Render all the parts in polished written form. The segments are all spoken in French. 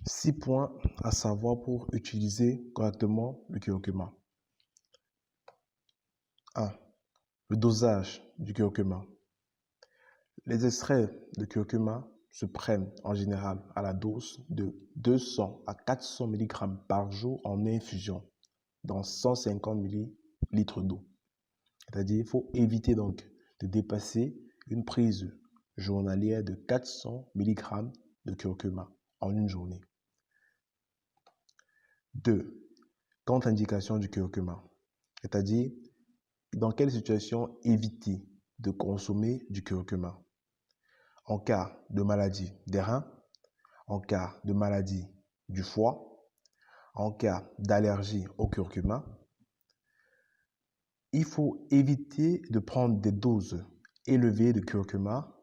6 points à savoir pour utiliser correctement le curcuma. 1. Le dosage du curcuma. Les extraits de curcuma se prennent en général à la dose de 200 à 400 mg par jour en infusion dans 150 ml d'eau. C'est-à-dire qu'il faut éviter donc de dépasser une prise journalière de 400 mg de curcuma en une journée. 2. Contre-indication du curcuma, c'est-à-dire dans quelle situation éviter de consommer du curcuma. En cas de maladie des reins, en cas de maladie du foie, en cas d'allergie au curcuma. Il faut éviter de prendre des doses élevées de curcuma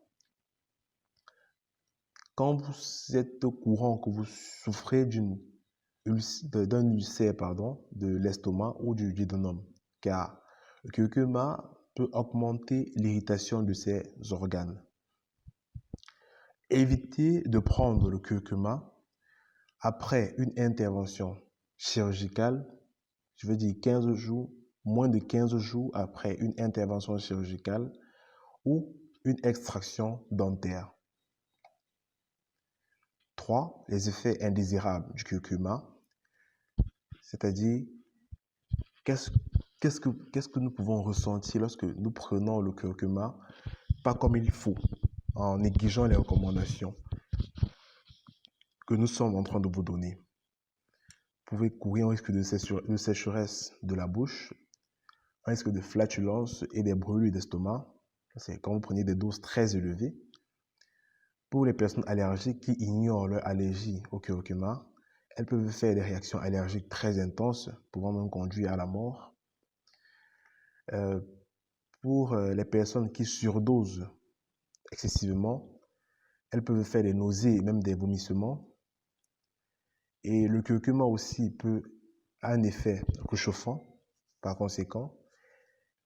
quand vous êtes au courant que vous souffrez d'un ulcère de l'estomac ou du duodénum, car le curcuma peut augmenter l'irritation de ces organes. Évitez de prendre le curcuma après une intervention chirurgicale, je veux dire 15 jours, moins de 15 jours après une intervention chirurgicale ou une extraction dentaire. 3. Les effets indésirables du curcuma, c'est-à-dire qu'est-ce que nous pouvons ressentir lorsque nous prenons le curcuma pas comme il faut, en négligeant les recommandations que nous sommes en train de vous donner. Vous pouvez courir un risque de sécheresse de la bouche, un risque de flatulence et des brûlures d'estomac. C'est quand vous prenez des doses très élevées. Pour les personnes allergiques qui ignorent leur allergie au curcuma, elles peuvent faire des réactions allergiques très intenses, pouvant même conduire à la mort. Pour les personnes qui surdosent excessivement, elles peuvent faire des nausées et même des vomissements. Et le curcuma aussi peut avoir un effet réchauffant. Par conséquent,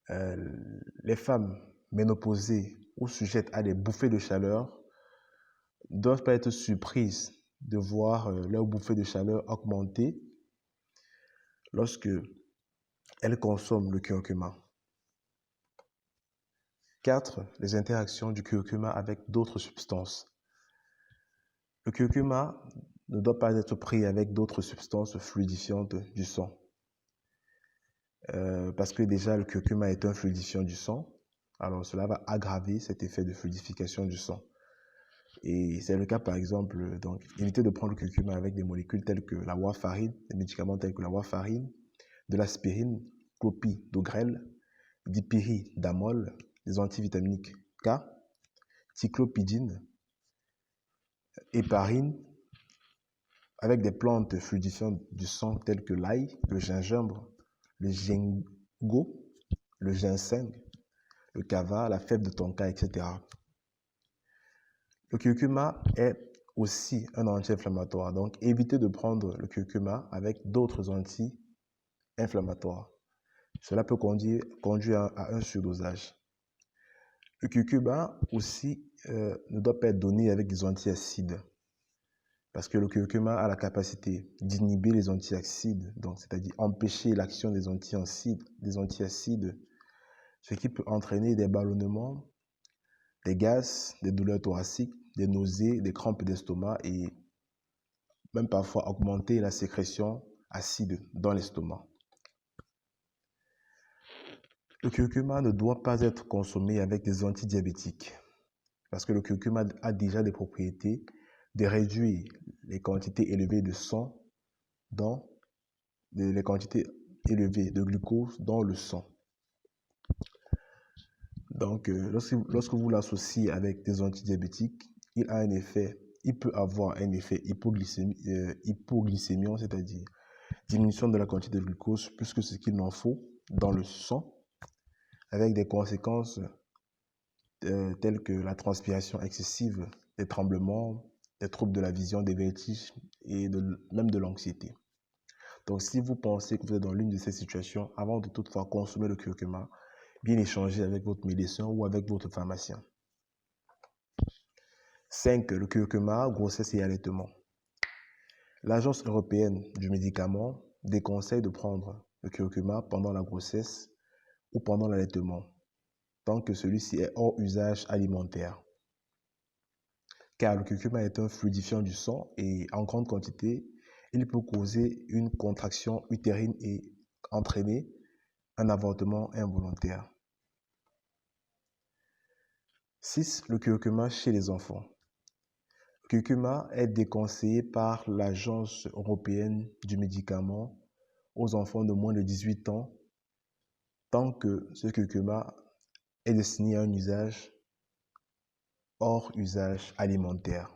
les femmes ménopausées ou sujettes à des bouffées de chaleur ne doivent pas être surprises de voir leur bouffée de chaleur augmenter lorsque elles consomment le curcuma. 4. Les interactions du curcuma avec d'autres substances. Le curcuma ne doit pas être pris avec d'autres substances fluidifiantes du sang. Parce que déjà le curcuma est un fluidifiant du sang, alors cela va aggraver cet effet de fluidification du sang. Et c'est le cas par exemple, donc évitez de prendre le curcuma avec des molécules telles que la warfarine, des médicaments tels que la warfarine, de l'aspirine, clopidogrel, dipyridamol, des antivitaminiques K, cyclopidine, héparine, avec des plantes fluidifiantes du sang telles que l'ail, le gingembre, le ginkgo, le ginseng, le kava, la fève de tonka, etc. Le curcuma est aussi un anti-inflammatoire, donc évitez de prendre le curcuma avec d'autres anti-inflammatoires. Cela peut conduire à un surdosage. Le curcuma aussi ne doit pas être donné avec des antiacides, parce que le curcuma a la capacité d'inhiber les antiacides, donc c'est-à-dire empêcher l'action des antiacides, ce qui peut entraîner des ballonnements, des gaz, des douleurs thoraciques, des nausées, des crampes d'estomac et même parfois augmenter la sécrétion acide dans l'estomac. Le curcuma ne doit pas être consommé avec des antidiabétiques parce que le curcuma a déjà des propriétés de réduire les quantités élevées de sang les quantités élevées de glucose dans le sang. Donc, lorsque vous l'associez avec des antidiabétiques, il peut avoir un effet hypoglycémiant, c'est-à-dire diminution de la quantité de glucose plus que ce qu'il n'en faut dans le sang, avec des conséquences telles que la transpiration excessive, des tremblements, des troubles de la vision, des vertiges et même de l'anxiété. Donc, si vous pensez que vous êtes dans l'une de ces situations, avant de toutefois consommer le curcuma, bien échanger avec votre médecin ou avec votre pharmacien. 5. Le curcuma, grossesse et allaitement. L'Agence européenne du médicament déconseille de prendre le curcuma pendant la grossesse ou pendant l'allaitement, tant que celui-ci est hors usage alimentaire. Car le curcuma est un fluidifiant du sang et en grande quantité, il peut causer une contraction utérine et entraîner un avortement involontaire. 6. Le curcuma chez les enfants. Le curcuma est déconseillé par l'Agence européenne du médicament aux enfants de moins de 18 ans tant que ce curcuma est destiné à un usage hors usage alimentaire.